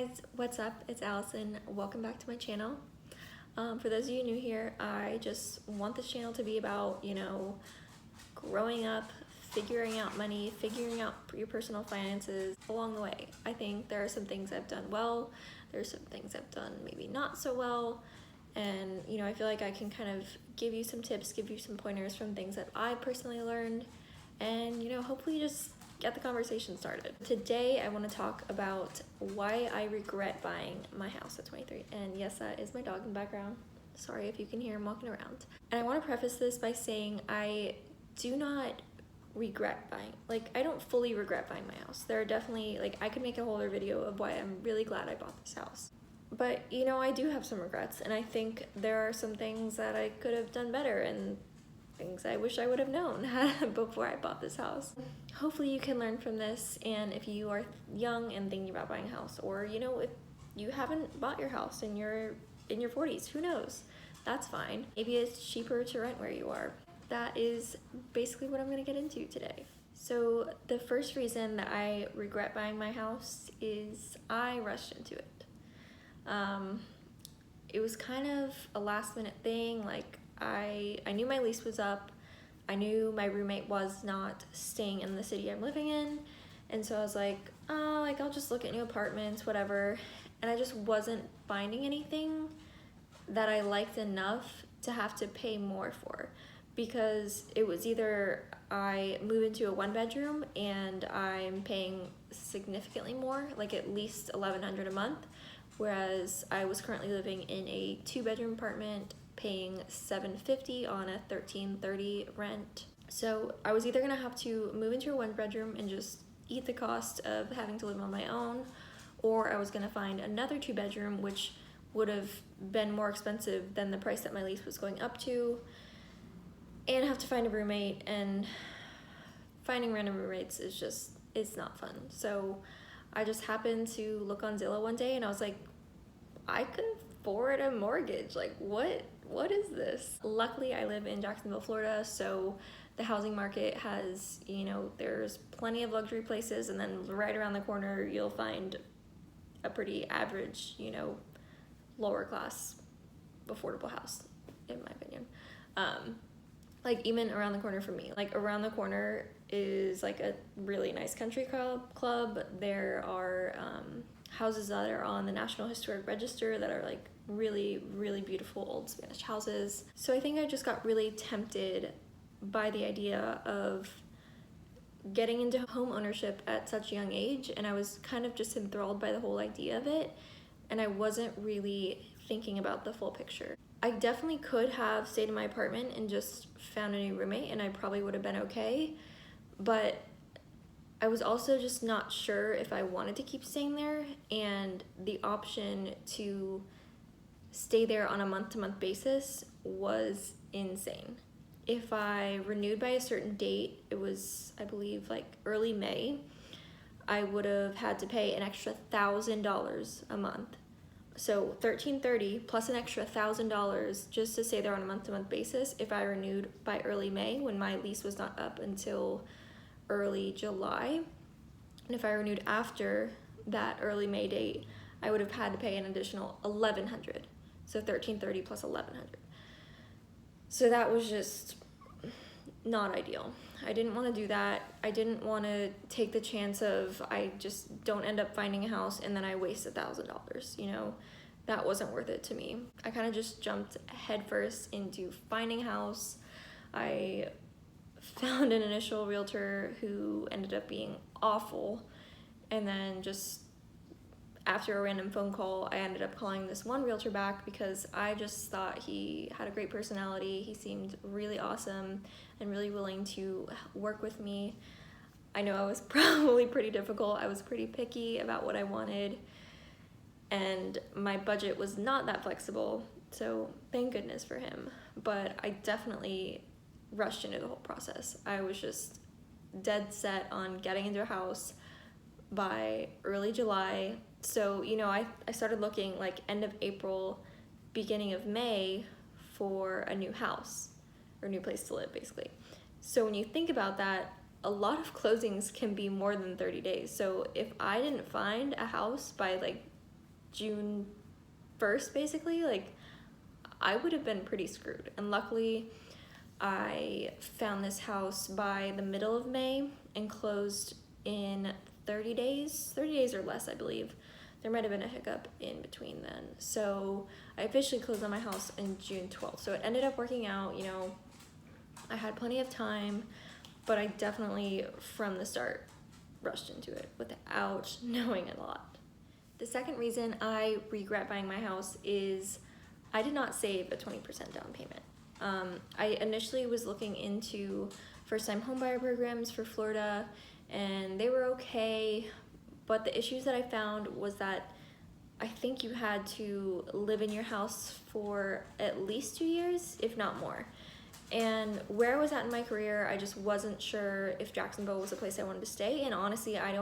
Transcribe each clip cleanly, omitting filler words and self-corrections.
guys, what's up? It's Allison. Welcome back to my channel. For those of you new here, I just want this channel to be about, growing up, figuring out money, figuring out your personal finances along the way. I think there are some things I've done well, there's some things I've done maybe not so well, and I feel like I can kind of give you some tips, give you some pointers from things that I personally learned, and hopefully just get the conversation started. Today I want to talk about why I regret buying my house at 23. And yes, that is my dog in the background. Sorry if you can hear him walking around. And I want to preface this by saying I do not regret buying. I don't fully regret buying my house. There are definitely, I could make a whole other video of why I'm really glad I bought this house. But I do have some regrets, and I think there are some things that I could have done better and things I wish I would have known before I bought this house. Hopefully you can learn from this, and if you are young and thinking about buying a house, or if you haven't bought your house and you're in your 40s, who knows? That's fine. Maybe it's cheaper to rent where you are. That is basically what I'm going to get into today. So the first reason that I regret buying my house is I rushed into it. It was kind of a last minute thing. I knew my lease was up. I knew my roommate was not staying in the city I'm living in. And so I was like, I'll just look at new apartments, whatever. And I just wasn't finding anything that I liked enough to have to pay more for. Because it was either I move into a 1-bedroom and I'm paying significantly more, at least $1,100 a month. Whereas I was currently living in a 2-bedroom apartment paying $750 on a $1,330 rent. So I was either gonna have to move into a 1-bedroom and just eat the cost of having to live on my own, or I was gonna find another 2-bedroom, which would have been more expensive than the price that my lease was going up to, and have to find a roommate, and finding random roommates it's not fun. So I just happened to look on Zillow one day and I was like, I could afford a mortgage. What is this? Luckily, I live in Jacksonville, Florida, so the housing market has, there's plenty of luxury places, and then right around the corner, you'll find a pretty average, lower class, affordable house, in my opinion. Even around the corner from me, around the corner is a really nice country club. There are houses that are on the National Historic Register that are really, really beautiful old Spanish houses. So I think I just got really tempted by the idea of getting into home ownership at such a young age, and I was kind of just enthralled by the whole idea of it, and I wasn't really thinking about the full picture. I definitely could have stayed in my apartment and just found a new roommate, and I probably would have been okay, but I was also just not sure if I wanted to keep staying there, and the option to stay there on a month-to-month basis was insane. If I renewed by a certain date, it was, I believe, early May, I would have had to pay an extra $1,000 a month. So $1,330 plus an extra $1,000 just to stay there on a month-to-month basis if I renewed by early May, when my lease was not up until early July. And if I renewed after that early May date, I would have had to pay an additional $1,100. So $1,330 plus $1,100. So that was just not ideal. I didn't want to do that. I didn't want to take the chance of I just don't end up finding a house and then I waste $1,000. That wasn't worth it to me. I kind of just jumped headfirst into finding a house. I found an initial realtor who ended up being awful, and then just after a random phone call, I ended up calling this one realtor back because I just thought he had a great personality. He seemed really awesome and really willing to work with me. I know I was probably pretty difficult. I was pretty picky about what I wanted, and my budget was not that flexible, so thank goodness for him. But I definitely rushed into the whole process. I was just dead set on getting into a house by early July. So, I started looking end of April, beginning of May for a new house, or new place to live, basically. So when you think about that, a lot of closings can be more than 30 days. So if I didn't find a house by June 1st, basically, like, I would have been pretty screwed. And luckily, I found this house by the middle of May and closed in 30 days or less, I believe. There might have been a hiccup in between then. So I officially closed on my house in June 12th. So it ended up working out, you know, I had plenty of time, but I definitely, from the start, rushed into it without knowing a lot. The second reason I regret buying my house is I did not save a 20% down payment. I initially was looking into first-time homebuyer programs for Florida, and they were okay, but the issues that I found was that I think you had to live in your house for at least 2 years, if not more. And where I was at in my career, I just wasn't sure if Jacksonville was a place I wanted to stay, and honestly, I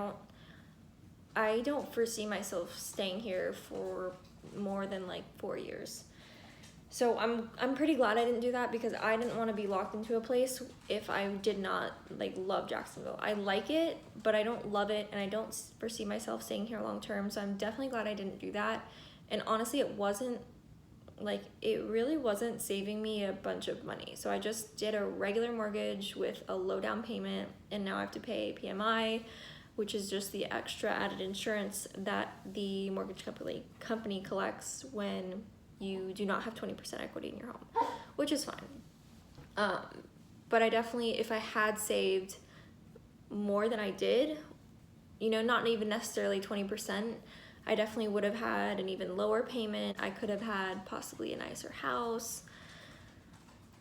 don't foresee myself staying here for more than like 4 years. So I'm pretty glad I didn't do that, because I didn't want to be locked into a place if I did not like love Jacksonville. I like it, but I don't love it, and I don't foresee myself staying here long term. So I'm definitely glad I didn't do that. And honestly, it really wasn't saving me a bunch of money. So I just did a regular mortgage with a low down payment, and now I have to pay PMI, which is just the extra added insurance that the mortgage company collects when you do not have 20% equity in your home, which is fine. But I definitely, if I had saved more than I did, you know, not even necessarily 20%, I definitely would have had an even lower payment. I could have had possibly a nicer house.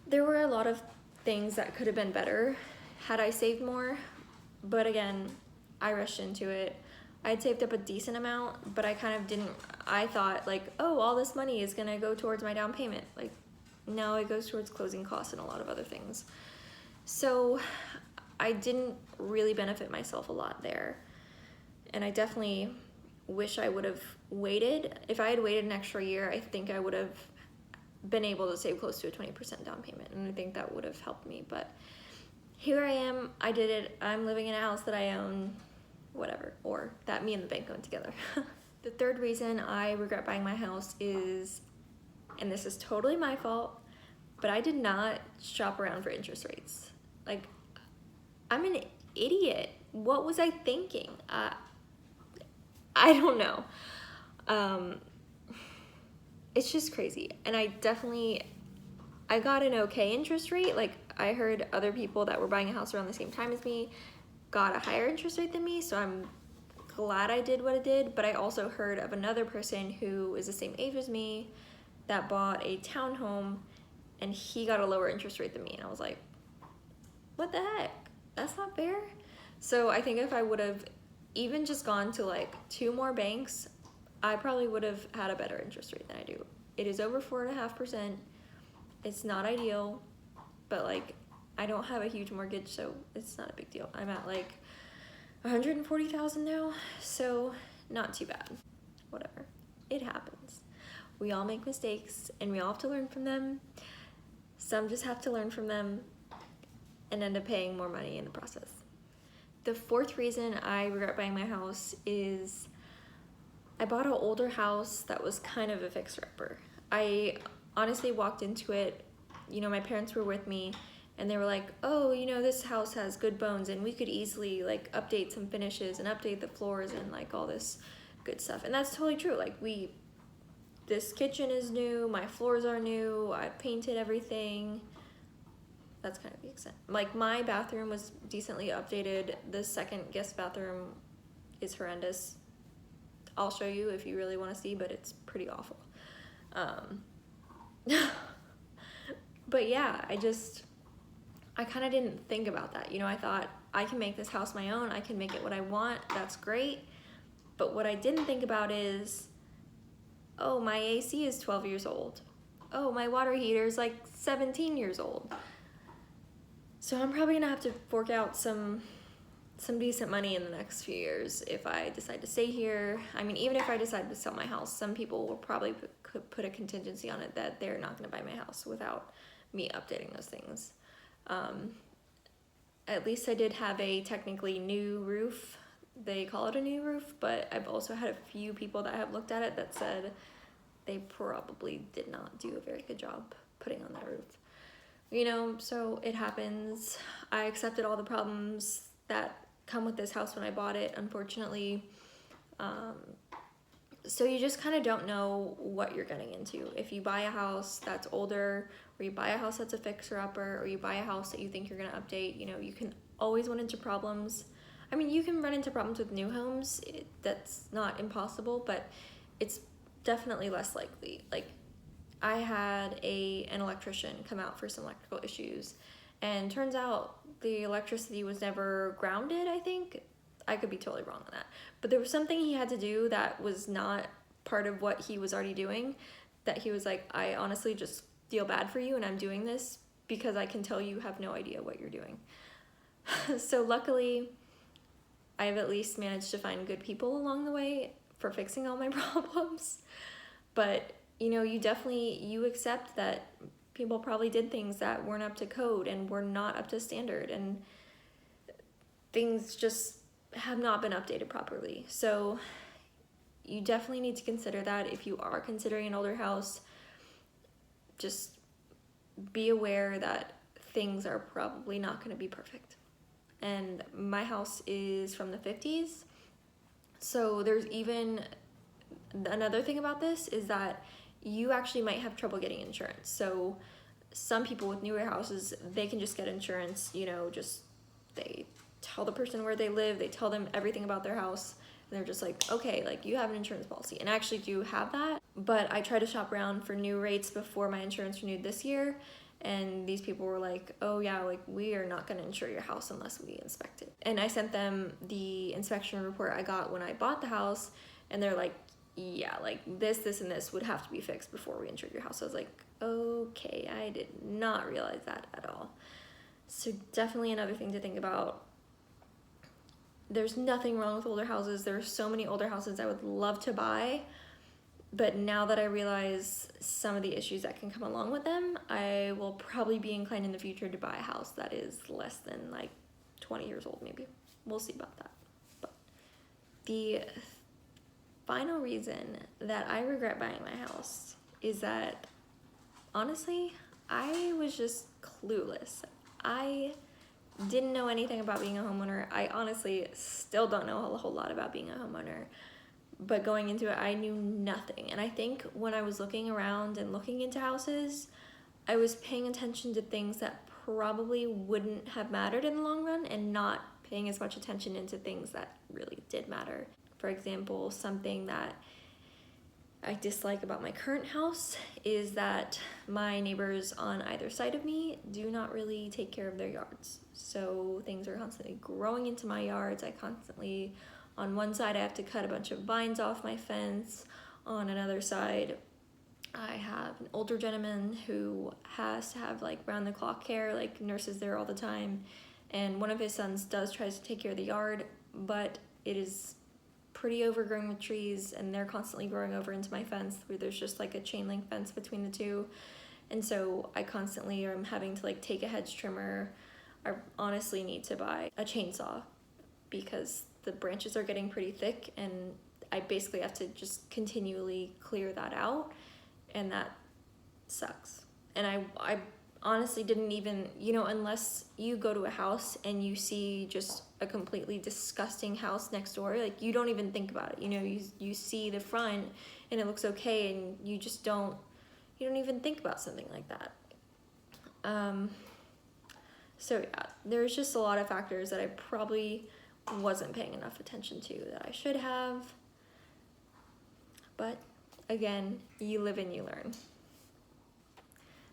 There were a lot of things that could have been better had I saved more, but again, I rushed into it. I had saved up a decent amount, but I kind of didn't, I thought like, oh, all this money is gonna go towards my down payment. Like, no, it goes towards closing costs and a lot of other things. So I didn't really benefit myself a lot there. And I definitely wish I would have waited. If I had waited an extra year, I think I would have been able to save close to a 20% down payment. And I think that would have helped me. But here I am, I did it. I'm living in a house that I own, whatever, or that me and the bank own together. The third reason I regret buying my house is, and this is totally my fault, but I did not shop around for interest rates. Like, I'm an idiot. What was I thinking? I don't know. It's just crazy. And I got an okay interest rate. Like, I heard other people that were buying a house around the same time as me got a higher interest rate than me, so I'm glad I did what I did. But I also heard of another person who is the same age as me that bought a townhome, and he got a lower interest rate than me, and I was like, what the heck? That's not fair. So I think if I would have even just gone to like 2 more banks, I probably would have had a better interest rate than I do. It is over 4.5%. It's not ideal, but like, I don't have a huge mortgage, so it's not a big deal. I'm at like 140,000 now, so not too bad. Whatever, it happens. We all make mistakes, and we all have to learn from them. Some just have to learn from them and end up paying more money in the process. The fourth reason I regret buying my house is I bought an older house that was kind of a fixer-upper. I honestly walked into it, you know, my parents were with me, and they were like, oh, you know, this house has good bones, and we could easily like update some finishes and update the floors and like all this good stuff. And that's totally true. Like, this kitchen is new, my floors are new, I painted everything. That's kind of the extent. Like, my bathroom was decently updated. The second guest bathroom is horrendous. I'll show you if you really want to see, but it's pretty awful. But yeah, I kind of didn't think about that. You know, I thought, I can make this house my own. I can make it what I want. That's great. But what I didn't think about is, oh, my AC is 12 years old. Oh, my water heater is like 17 years old. So I'm probably gonna have to fork out some decent money in the next few years if I decide to stay here. I mean, even if I decide to sell my house, some people will probably put a contingency on it that they're not gonna buy my house without me updating those things. At least I did have a technically new roof they call it a new roof, but I've also had a few people that have looked at it that said they probably did not do a very good job putting on that roof. You know, so it happens. I accepted all the problems that come with this house when I bought it, unfortunately. So you just kind of don't know what you're getting into. If you buy a house that's older, or you buy a house that's a fixer-upper, or you buy a house that you think you're going to update, you know, you can always run into problems. I mean, you can run into problems with new homes. That's not impossible, but it's definitely less likely. Like, I had an electrician come out for some electrical issues, and turns out the electricity was never grounded, I think. I could be totally wrong on that. But there was something he had to do that was not part of what he was already doing, that he was like, I honestly just feel bad for you and I'm doing this because I can tell you have no idea what you're doing. So luckily, I've at least managed to find good people along the way for fixing all my problems. But, you know, you accept that people probably did things that weren't up to code and were not up to standard, and things just have not been updated properly. So you definitely need to consider that if you are considering an older house. Just be aware that things are probably not going to be perfect. And my house is from the 50s. So there's even another thing about this is that you actually might have trouble getting insurance. So some people with newer houses, they can just get insurance, you know, just they tell the person where they live, they tell them everything about their house, and they're just like, okay, like you have an insurance policy. And I actually do have that, but I tried to shop around for new rates before my insurance renewed this year, and these people were like, oh yeah, like we are not going to insure your house unless we inspect it. And I sent them the inspection report I got when I bought the house, and they're like, yeah, like this and this would have to be fixed before we insure your house. I was like, okay, I did not realize that at all. So definitely another thing to think about. There's nothing wrong with older houses. There are so many older houses I would love to buy, but now that I realize some of the issues that can come along with them, I will probably be inclined in the future to buy a house that is less than like 20 years old maybe. We'll see about that. But the final reason that I regret buying my house is that, honestly, I was just clueless. I didn't know anything about being a homeowner. I honestly still don't know a whole lot about being a homeowner, but going into it, I knew nothing. And I think when I was looking around and looking into houses, I was paying attention to things that probably wouldn't have mattered in the long run, and not paying as much attention into things that really did matter. For example, something that I dislike about my current house is that my neighbors on either side of me do not really take care of their yards. So things are constantly growing into my yards. On one side, I have to cut a bunch of vines off my fence. On another side, I have an older gentleman who has to have like round the clock care, like nurses there all the time. And one of his sons tries to take care of the yard, but it is pretty overgrown with trees, and they're constantly growing over into my fence where there's just like a chain link fence between the two. And so I constantly am having to like take a hedge trimmer. I honestly need to buy a chainsaw because the branches are getting pretty thick, and I basically have to just continually clear that out, and that sucks. And I honestly didn't even, you know, unless you go to a house and you see just a completely disgusting house next door, like you don't even think about it. You know, you see the front and it looks okay, and you don't even think about something like that. So yeah, there's just a lot of factors that I probably wasn't paying enough attention to that I should have. But again, you live and you learn.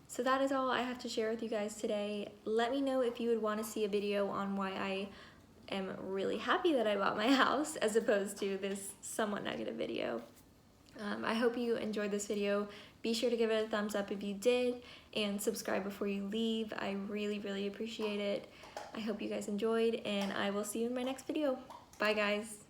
So that is all I have to share with you guys today. Let me know if you would want to see a video on why I am really happy that I bought my house as opposed to this somewhat negative video. I hope you enjoyed this video. Be sure to give it a thumbs up if you did, and subscribe before you leave. I really, really appreciate it. I hope you guys enjoyed, and I will see you in my next video. Bye, guys.